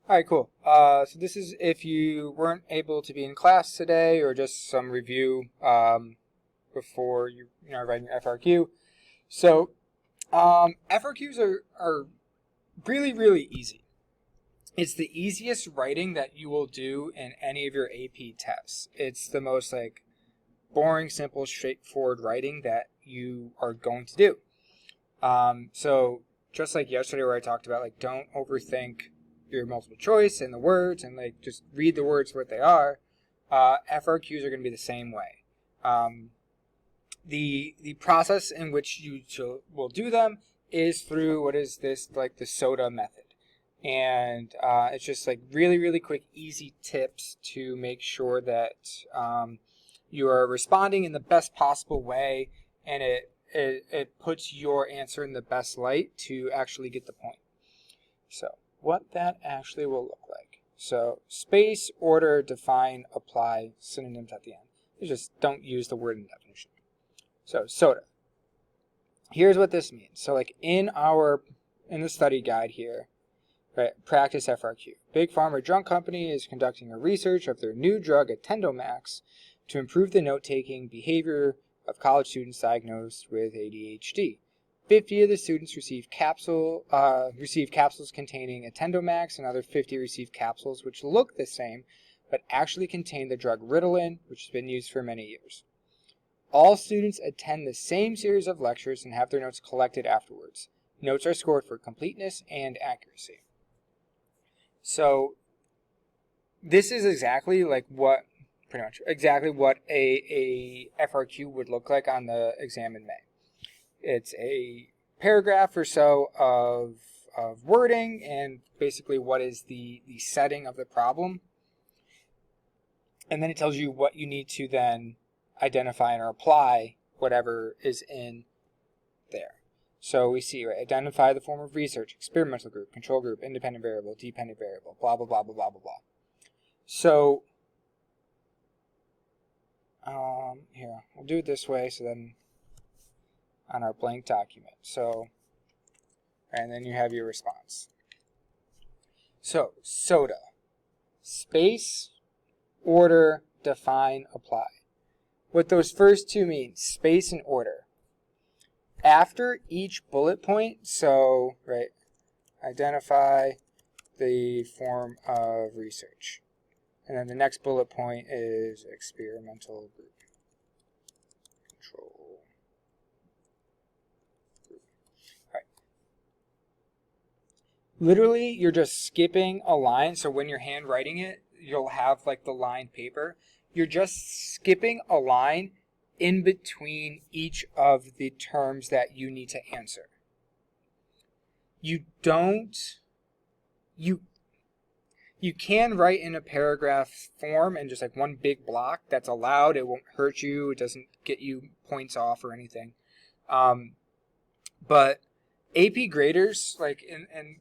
All right, cool. So this is if you weren't able to be in class today, or just some review before you writing your FRQ. So FRQs are really easy. It's the easiest writing that you will do in any of your AP tests. It's the most boring, simple, straightforward writing that you are going to do. So just like yesterday where I talked about don't overthink your multiple choice and the words and just read the words for what they are, FRQs are going to be the same way. The process in which you will do them is through what is this the SOTA method. And it's just really quick, easy tips to make sure that you are responding in the best possible way, and it puts your answer in the best light to actually get the point. So what that actually will look like. So space, order, define, apply, synonyms at the end. You just don't use the word in definition. So SOTA. Here's what this means. So in the study guide here, right, practice FRQ. Big Pharma Drug Company is conducting a research of their new drug Attendomax to improve the note-taking behavior of college students diagnosed with ADHD. 50 of the students received capsules containing Attendomax, and other 50 received capsules which look the same but actually contain the drug Ritalin, which has been used for many years. All students attend the same series of lectures and have their notes collected afterwards. Notes are scored for completeness and accuracy. So this is exactly what a FRQ would look like on the exam in May. It's a paragraph or so of wording and basically what is the setting of the problem. And then it tells you what you need to then identify and apply whatever is in there. So we see, right, identify the form of research, experimental group, control group, independent variable, dependent variable, blah, blah, blah, blah, blah, blah, blah. So here, we'll do it this way, so then on our blank document. So, and then you have your response. So, SOTA. Space, order, define, apply. What those first two mean, space and order. After each bullet point, so, right, identify the form of research. And then the next bullet point is experimental group. Control group. All right. Literally, you're just skipping a line. So when you're handwriting it, you'll have the lined paper. You're just skipping a line in between each of the terms that you need to answer. You can write in a paragraph form and just one big block. That's allowed. It won't hurt you. It doesn't get you points off or anything. But AP graders, in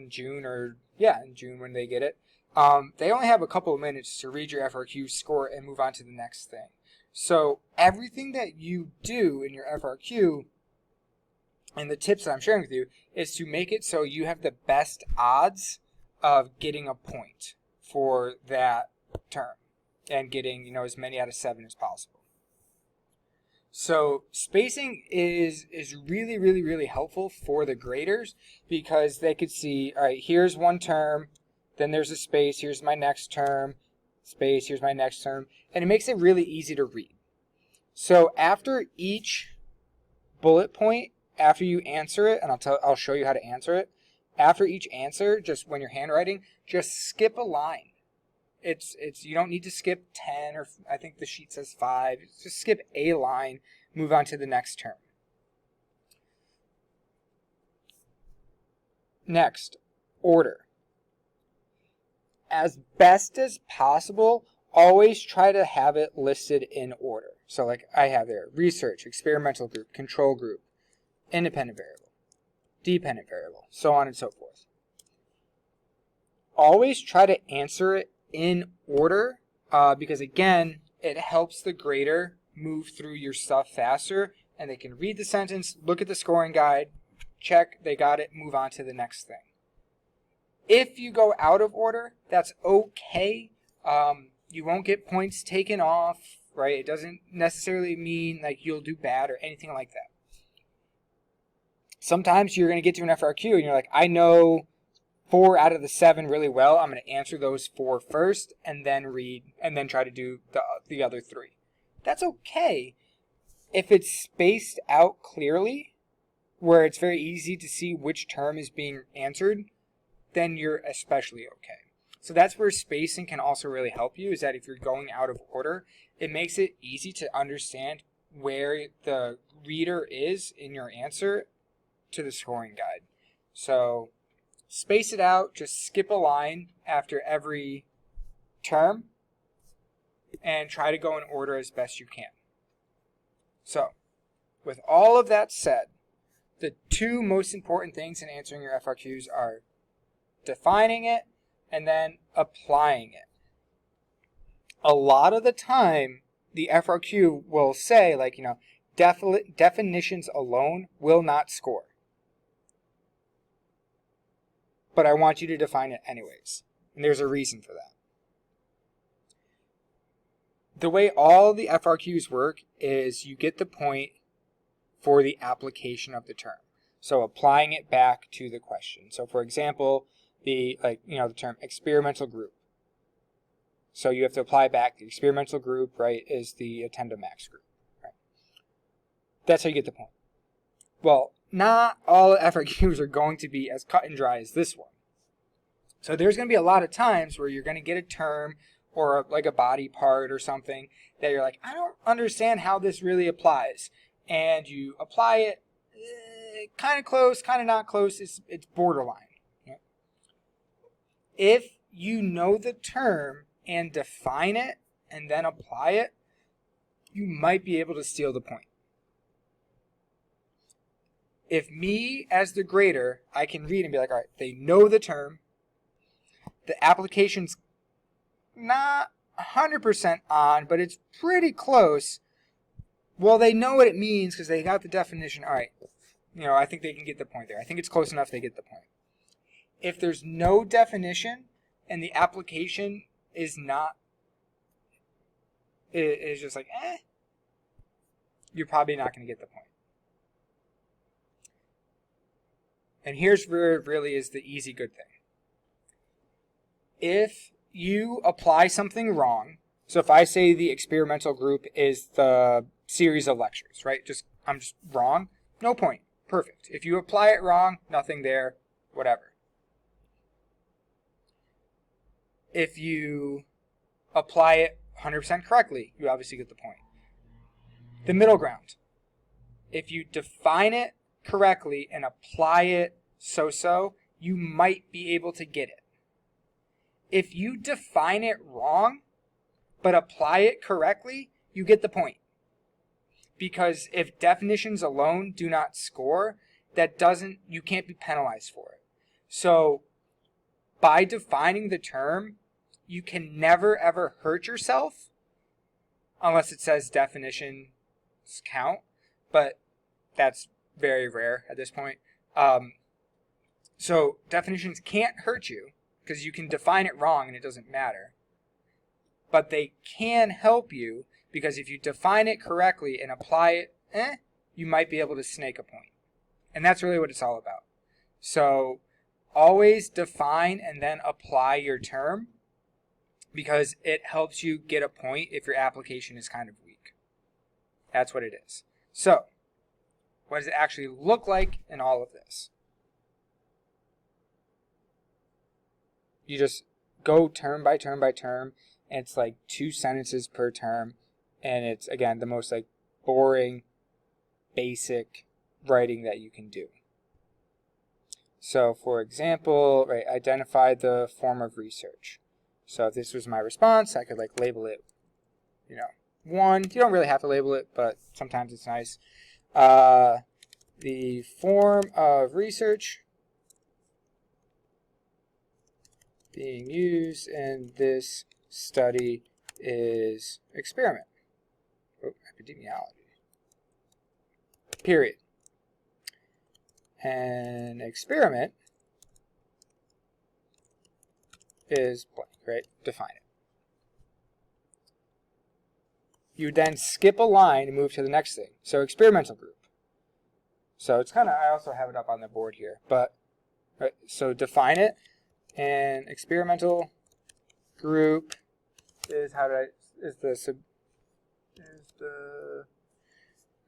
June when they get it, they only have a couple of minutes to read your FRQ, score it, and move on to the next thing. So everything that you do in your FRQ and the tips that I'm sharing with you is to make it so you have the best odds of getting a point for that term and getting as many out of 7 as possible. So spacing is really helpful for the graders because they could see, all right, here's one term, then there's a space, here's my next term, space, here's my next term, and it makes it really easy to read. So after each bullet point, after you answer it, and I'll show you how to answer it, after each answer, just when you're handwriting, just skip a line. It's you don't need to skip 10, or I think the sheet says 5. Just skip a line, move on to the next term. Next, order. As best as possible, always try to have it listed in order. So I have there, research, experimental group, control group, independent variable, dependent variable, so on and so forth. Always try to answer it in order because, again, it helps the grader move through your stuff faster, and they can read the sentence, look at the scoring guide, check, they got it, move on to the next thing. If you go out of order, that's okay. You won't get points taken off, right? It doesn't necessarily mean like you'll do bad or anything like that. Sometimes you're going to get to an FRQ and you're like, I know 4 out of the 7 really well. I'm going to answer those 4 first and then read and then try to do the other 3. That's okay. If it's spaced out clearly, where it's very easy to see which term is being answered, then you're especially okay. So that's where spacing can also really help you, is that if you're going out of order, it makes it easy to understand where the reader is in your answer to the scoring guide. So space it out, just skip a line after every term, and try to go in order as best you can. So, with all of that said, the 2 most important things in answering your FRQs are defining it and then applying it. A lot of the time, the FRQ will say, like, definitions alone will not score. But I want you to define it anyways. And there's a reason for that. The way all the FRQs work is you get the point for the application of the term. So applying it back to the question. So for example, the term experimental group. So you have to apply back the experimental group, right, is the attend-a-max group. Right? That's how you get the point. Well, not all FRQs are going to be as cut and dry as this one. So there's going to be a lot of times where you're going to get a term or like a body part or something that you're like, I don't understand how this really applies. And you apply it, kind of close, kind of not close, it's borderline. Yeah. If you know the term and define it and then apply it, you might be able to steal the point. If me, as the grader, I can read and be like, all right, they know the term, the application's not 100% on, but it's pretty close. Well, they know what it means because they got the definition. All right, I think they can get the point there. I think it's close enough they get the point. If there's no definition and the application is not, it's just like, you're probably not going to get the point. And here's where it really is the easy good thing. If you apply something wrong, so if I say the experimental group is the series of lectures, right? I'm just wrong, no point. Perfect. If you apply it wrong, nothing there, whatever. If you apply it 100% correctly, you obviously get the point. The middle ground. If you define it correctly and apply it so-so, you might be able to get it. If you define it wrong, but apply it correctly, you get the point. Because if definitions alone do not score, you can't be penalized for it. So, by defining the term, you can never ever hurt yourself, unless it says definitions count, but that's very rare at this point. So definitions can't hurt you, because you can define it wrong and it doesn't matter. But they can help you, because if you define it correctly and apply it, you might be able to snake a point. And that's really what it's all about. So always define and then apply your term, because it helps you get a point if your application is kind of weak. That's what it is. So, what does it actually look like in all of this? You just go term by term by term, and it's like 2 sentences per term, and it's, again, the most like boring, basic writing that you can do. So, for example, right, identify the form of research. So if this was my response, I could like label it, 1. You don't really have to label it, but sometimes it's nice. The form of research being used in this study is experiment. Epidemiology. Period. An experiment is blank, right? Define it. You then skip a line and move to the next thing. So experimental group. So it's kind of, I also have it up on the board here, but right, so define it, and experimental group is the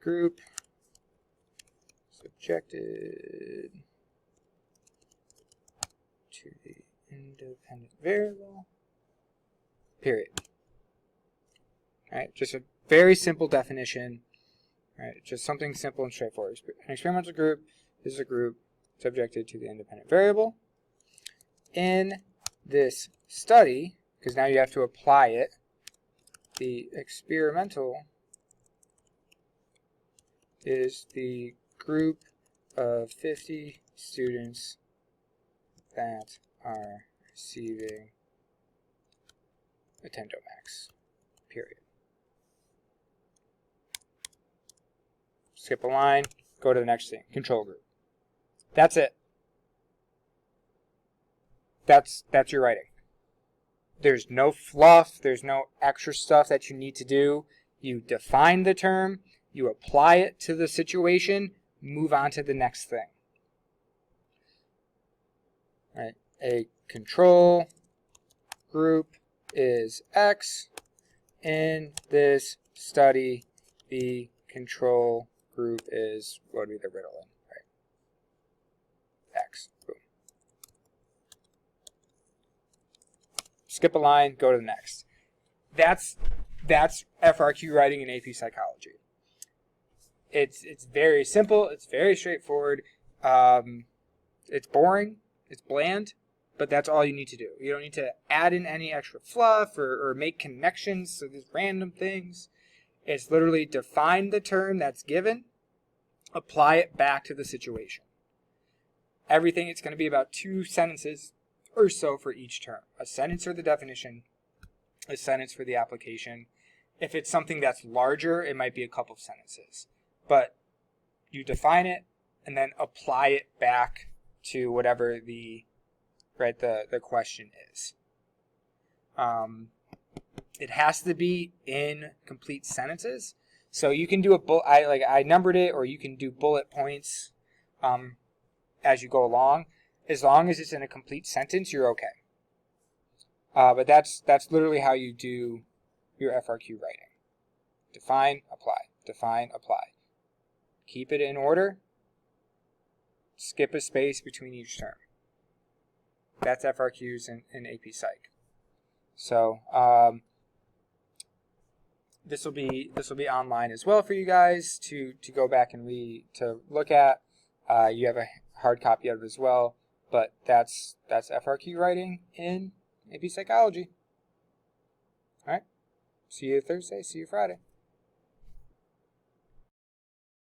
group subjected to the independent variable, period. All right, just a very simple definition. All right, just something simple and straightforward. An experimental group is a group subjected to the independent variable. In this study, because now you have to apply it, the experimental is the group of 50 students that are receiving Attendo Max, period. Skip a line, go to the next thing, control group. That's it. That's your writing. There's no fluff, there's no extra stuff that you need to do. You define the term, you apply it to the situation, move on to the next thing. All right. A control group is X. In this study, the control group is, what would be the Ritalin, right? X. Boom. Skip a line, go to the next. That's FRQ writing in AP Psychology. It's very simple. It's very straightforward. It's boring. It's bland. But that's all you need to do. You don't need to add in any extra fluff or make connections to these random things. It's literally define the term that's given, apply it back to the situation. Everything, it's going to be about 2 sentences or so for each term. A sentence for the definition, a sentence for the application. If it's something that's larger, it might be a couple of sentences. But you define it and then apply it back to whatever the question is. It has to be in complete sentences. So you can do I numbered it, or you can do bullet points as you go along. As long as it's in a complete sentence, you're okay. But that's literally how you do your FRQ writing. Define, apply. Define, apply. Keep it in order. Skip a space between each term. That's FRQs in AP Psych. So this will be online as well for you guys to go back and look at. You have a hard copy of it as well. But that's FRQ writing in AP Psychology. All right. See you Thursday. See you Friday.